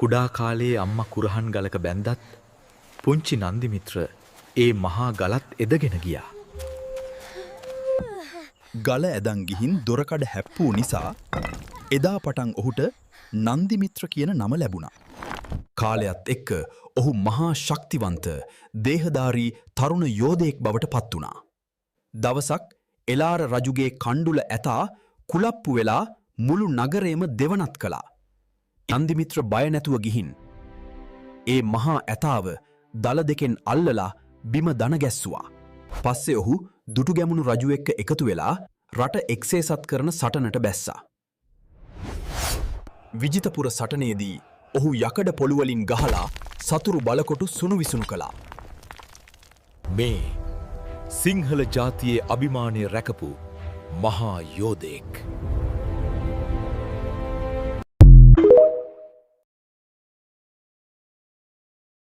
කුඩා කාලයේ අම්මා කුරහන් ගලක බැන්දත් පුංචි නන්දිමිත්‍ර ඒ මහා ගලත් එදගෙන ගියා. ගල ඇදන් ගිහින් දොරකඩ හැප්පූ නිසා එදා පටන් ඔහුට නන්දිමිත්‍ර කියන නම ලැබුණා. කාලයත් එක්ක ඔහු මහා ශක්තිවන්ත දේහධාරී තරුණ යෝධයෙක් බවට පත් වුණා. දවසක් එලාර රජුගේ කණ්ඩුල ඇතා කුලප්පු වෙලා මුළු නගරේම දෙවනත් කළා. නන්දිමිත්‍ර බය නැතුව ගිහින් ඒ මහා ඇතාව දල දෙකෙන් අල්ලලා බිම දන ගැස්සුවා. පස්සේ ඔහු දුටුගැමුණු රජු එක්ක එකතු වෙලා රට එක්සේසත් කරන සටනට බැස්සා. විජිතපුර සටනේදී ඔහු යකඩ පොළුවලින් ගහලා සතුරු බලකොටු සුණුවිසුණු කළා. මේ සිංහල ජාතියේ අභිමානය රැකපු මහා යෝධයෙක්.